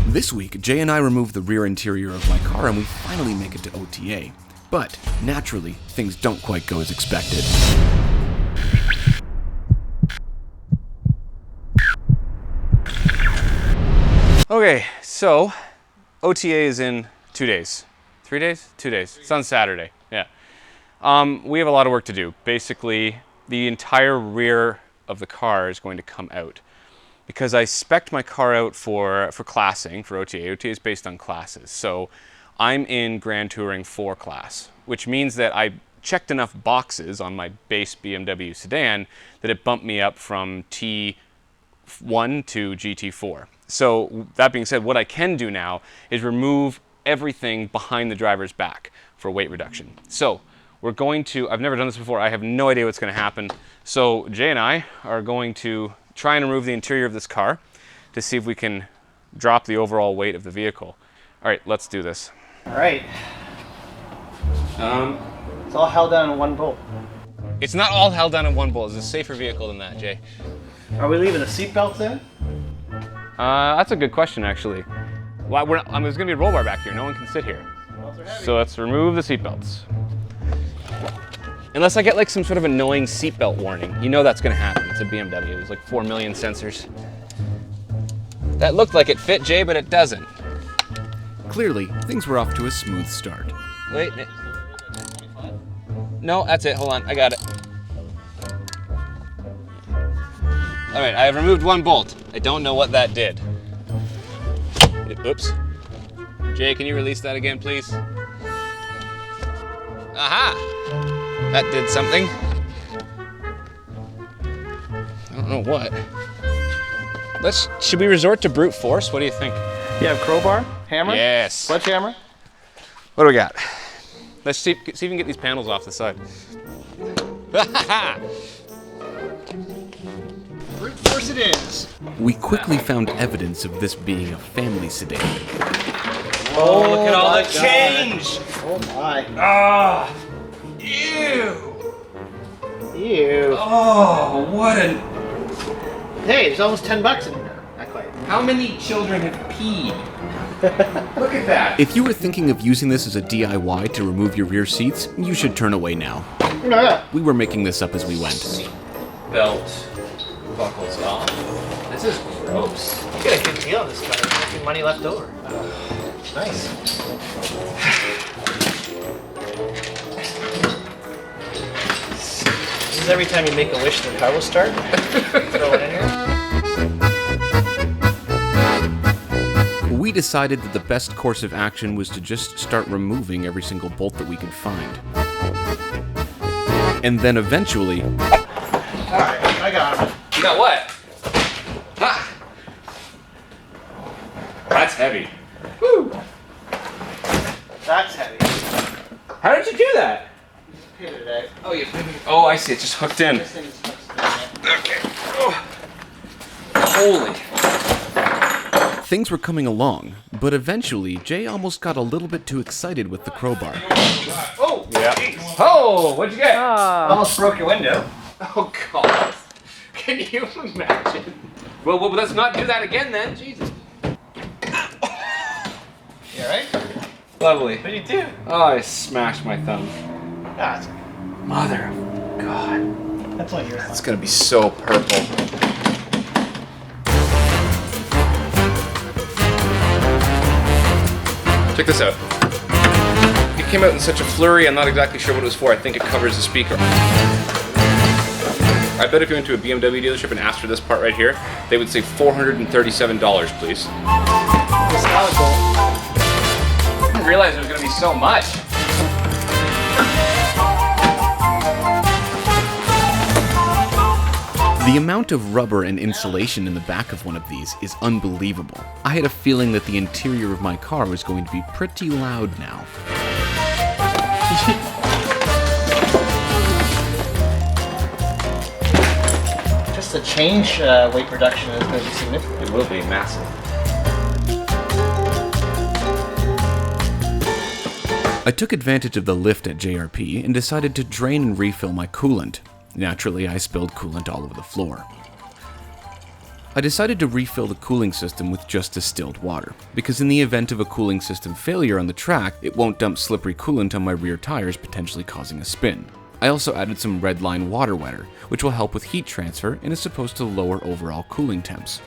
This week, Jay and I remove the rear interior of my car and we finally make it to OTA. But, naturally, things don't quite go as expected. Okay, so OTA is in 2 days. 3 days? 2 days. It's on Saturday, yeah. We have a lot of work to do. Basically, the entire rear of the car is going to come out. Because I spec'd my car out for classing, for OTA. OTA is based on classes. So I'm in Grand Touring 4 class, which means that I checked enough boxes on my base BMW sedan that it bumped me up from T1 to GT4. So that being said, what I can do now is remove everything behind the driver's back for weight reduction. So we're going to, I've never done this before, I have no idea what's going to happen. So Jay and I are going to try and remove the interior of this car to see if we can drop the overall weight of the vehicle. All right, let's do this. All right. It's all held down in one bolt. It's not all held down in one bolt. It's a safer vehicle than that, Jay. Are we leaving the seat belts in? That's a good question, actually. Well, there's going to be a roll bar back here. No one can sit here. So let's remove the seatbelts. Unless I get like some sort of annoying seatbelt warning. You know that's going to happen. It's a BMW. There's like 4 million sensors. That looked like it fit, Jay, but it doesn't. Clearly, things were off to a smooth start. Wait. No, that's it. Hold on. I got it. All right, I have removed one bolt. I don't know what that did. Oops. Jay, can you release that again, please? Aha! That did something. I don't know what. Should we resort to brute force? What do you think? You have crowbar, hammer? Yes. Sledgehammer? What do we got? Let's see if we can get these panels off the side. Brute force it is. We quickly found evidence of this being a family sedan. Oh, look at all the change! Oh my. Ah! Ew! Ew. Oh, what an... Hey, there's almost $10 in here. Not quite. How many children have peed? Look at that. If you were thinking of using this as a DIY to remove your rear seats, you should turn away now. No. We were making this up as we went. Belt buckles off. This is gross. You get a good deal on this car. There's nothing money left over. Nice. This is every time you make a wish, the car will start. Throw it in here. We decided that the best course of action was to just start removing every single bolt that we could find. And then eventually... Alright, I got him. You got what? Ha! That's heavy. Woo! That's heavy. How did you do that? Hit it out. Oh, you. Oh, I see. It just hooked in. This thing's hooked in. Okay. Oh. Holy. Things were coming along, but eventually Jay almost got a little bit too excited with the crowbar. Oh! Yeah. Oh, what'd you get? Almost broke your window. Oh, God. Can you imagine? Well, let's not do that again then. Jesus. You alright? Lovely. What did you do? Oh, I smashed my thumb. Ah, it's Mother of God. That's what you're It's gonna be so purple. Check this out. It came out in such a flurry, I'm not exactly sure what it was for. I think it covers the speaker. I bet if you went to a BMW dealership and asked for this part right here, they would say $437, please. I didn't realize there was gonna be so much. The amount of rubber and insulation in the back of one of these is unbelievable. I had a feeling that the interior of my car was going to be pretty loud now. Just the change weight reduction is going to be significant. It will be massive. I took advantage of the lift at JRP and decided to drain and refill my coolant. Naturally, I spilled coolant all over the floor. I decided to refill the cooling system with just distilled water, because in the event of a cooling system failure on the track, it won't dump slippery coolant on my rear tires, potentially causing a spin. I also added some red line water wetter, which will help with heat transfer and is supposed to lower overall cooling temps.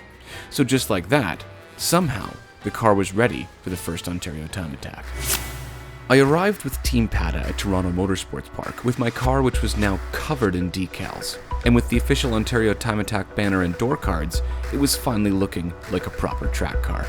So just like that, somehow, the car was ready for the first Ontario Time Attack. I arrived with Team Pata at Toronto Motorsports Park with my car, which was now covered in decals, and with the official Ontario Time Attack banner and door cards, it was finally looking like a proper track car.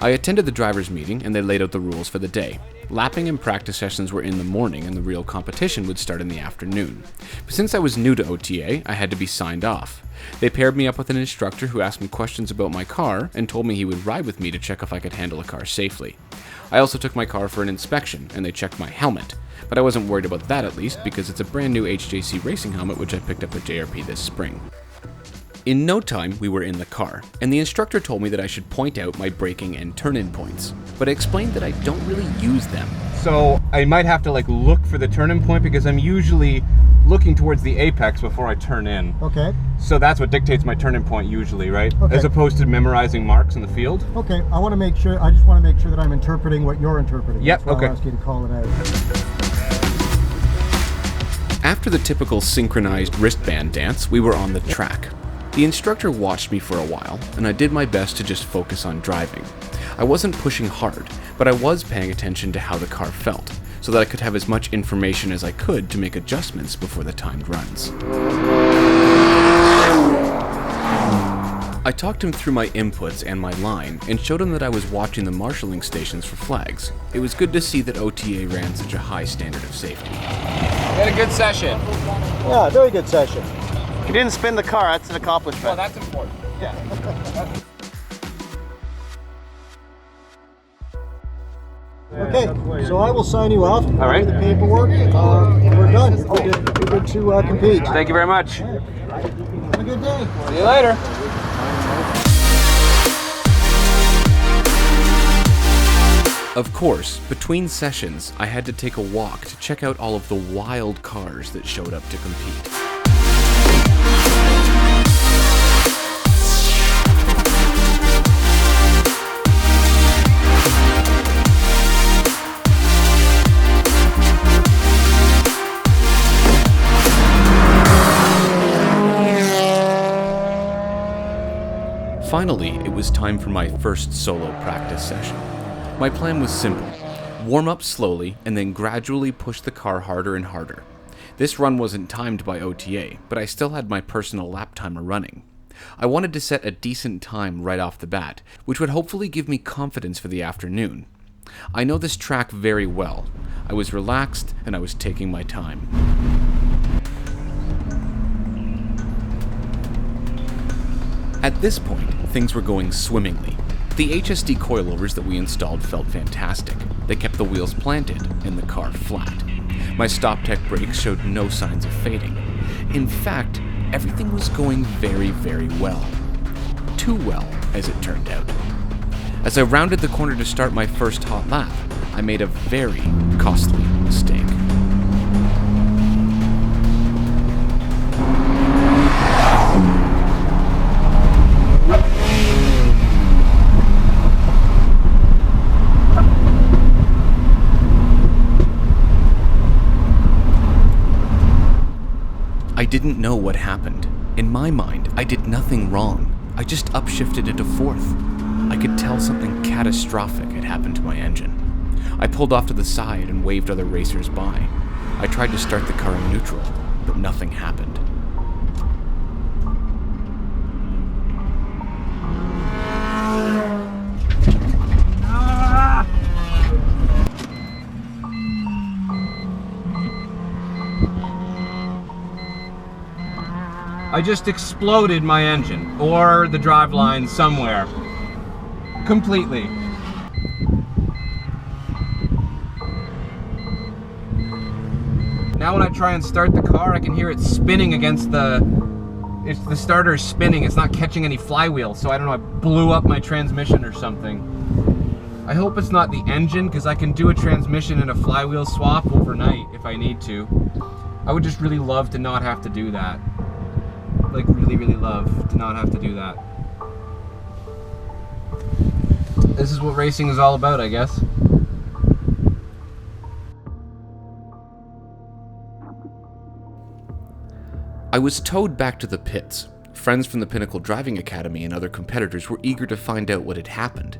I attended the drivers' meeting and they laid out the rules for the day. Lapping and practice sessions were in the morning and the real competition would start in the afternoon. But since I was new to OTA, I had to be signed off. They paired me up with an instructor who asked me questions about my car and told me he would ride with me to check if I could handle a car safely. I also took my car for an inspection and they checked my helmet, but I wasn't worried about that at least because it's a brand new HJC Racing helmet which I picked up at JRP this spring. In no time, we were in the car, and the instructor told me that I should point out my braking and turn-in points, but I explained that I don't really use them. So I might have to look for the turn-in point because I'm usually looking towards the apex before I turn in. Okay. So that's what dictates my turn-in point usually, right? Okay. As opposed to memorizing marks in the field. Okay, I just want to make sure that I'm interpreting what you're interpreting. Yep, That's why okay. I'll ask you to call it out. After the typical synchronized wristband dance, we were on the track. The instructor watched me for a while, and I did my best to just focus on driving. I wasn't pushing hard, but I was paying attention to how the car felt, so that I could have as much information as I could to make adjustments before the timed runs. I talked him through my inputs and my line, and showed him that I was watching the marshalling stations for flags. It was good to see that OTA ran such a high standard of safety. Had a good session. Yeah, very good session. You didn't spin the car, that's an accomplishment. Well, that's important. Yeah. Okay, so I will sign you off. All right. Do the paperwork. We're done. We're good to compete. Thank you very much. Have a good day. See you later. Of course, between sessions, I had to take a walk to check out all of the wild cars that showed up to compete. Finally, it was time for my first solo practice session. My plan was simple: warm up slowly and then gradually push the car harder and harder. This run wasn't timed by OTA, but I still had my personal lap timer running. I wanted to set a decent time right off the bat, which would hopefully give me confidence for the afternoon. I know this track very well. I was relaxed and I was taking my time. At this point, things were going swimmingly. The HSD coilovers that we installed felt fantastic. They kept the wheels planted and the car flat. My StopTech brakes showed no signs of fading. In fact, everything was going very, very well. Too well, as it turned out. As I rounded the corner to start my first hot lap, I made a very costly mistake. I didn't know what happened. In my mind, I did nothing wrong. I just upshifted into fourth. I could tell something catastrophic had happened to my engine. I pulled off to the side and waved other racers by. I tried to start the car in neutral, but nothing happened. I just exploded my engine, or the driveline somewhere. Completely. Now when I try and start the car, I can hear it spinning against the starter is spinning, it's not catching any flywheel, so I don't know, I blew up my transmission or something. I hope it's not the engine, because I can do a transmission and a flywheel swap overnight if I need to. I would just really love to not have to do that. like really, really love to not have to do that. This is what racing is all about, I guess. I was towed back to the pits. Friends from the Pinnacle Driving Academy and other competitors were eager to find out what had happened.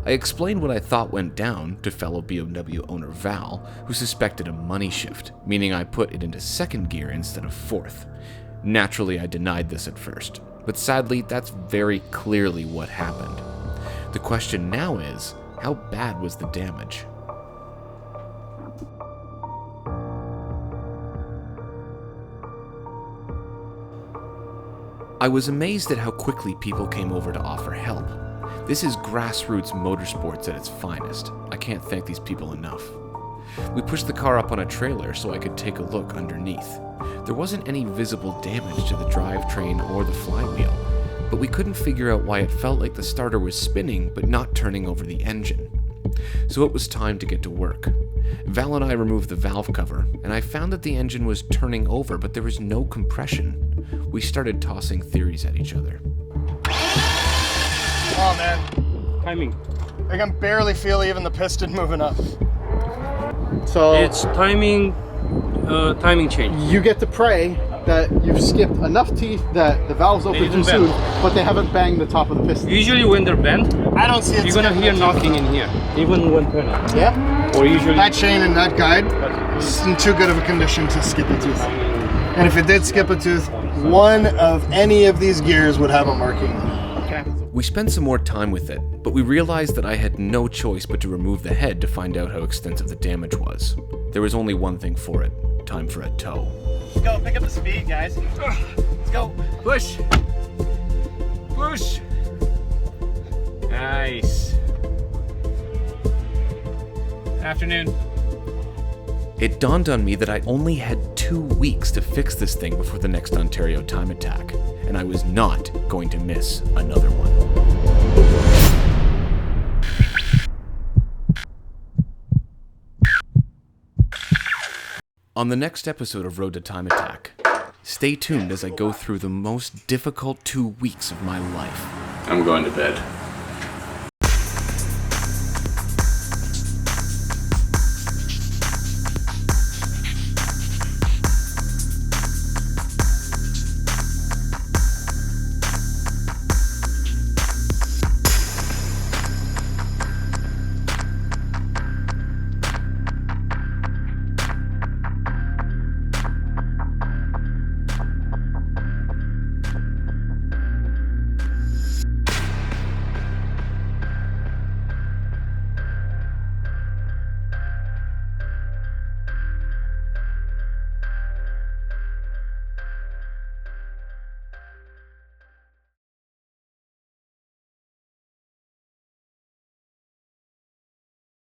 I explained what I thought went down to fellow BMW owner Val, who suspected a money shift, meaning I put it into second gear instead of fourth. Naturally, I denied this at first, but sadly, that's very clearly what happened. The question now is, how bad was the damage? I was amazed at how quickly people came over to offer help. This is grassroots motorsports at its finest. I can't thank these people enough. We pushed the car up on a trailer so I could take a look underneath. There wasn't any visible damage to the drivetrain or the flywheel, but we couldn't figure out why it felt like the starter was spinning but not turning over the engine. So it was time to get to work. Val and I removed the valve cover, and I found that the engine was turning over, but there was no compression. We started tossing theories at each other. Oh man, Timing. I can barely feel even the piston moving up. So It's timing change. You get to pray that you've skipped enough teeth that the valves open didn't too soon, bend. but they haven't banged the top of the piston. Usually when they're bent, I don't see it. you're gonna skipping hear the knocking in here, even when turning. Yeah? Or usually That chain and that guide is in too good of a condition to skip a tooth. And if it did skip a tooth, one of any of these gears would have a marking. Okay. We spent some more time with it, but we realized that I had no choice but to remove the head to find out how extensive the damage was. There was only one thing for it: time for a tow. Let's go, pick up the speed, guys. Let's go. Push. Push. Nice. Afternoon. It dawned on me that I only had 2 weeks to fix this thing before the next Ontario Time Attack, and I was not going to miss another one. On the next episode of Road to Time Attack, stay tuned as I go through the most difficult 2 weeks of my life. I'm going to bed.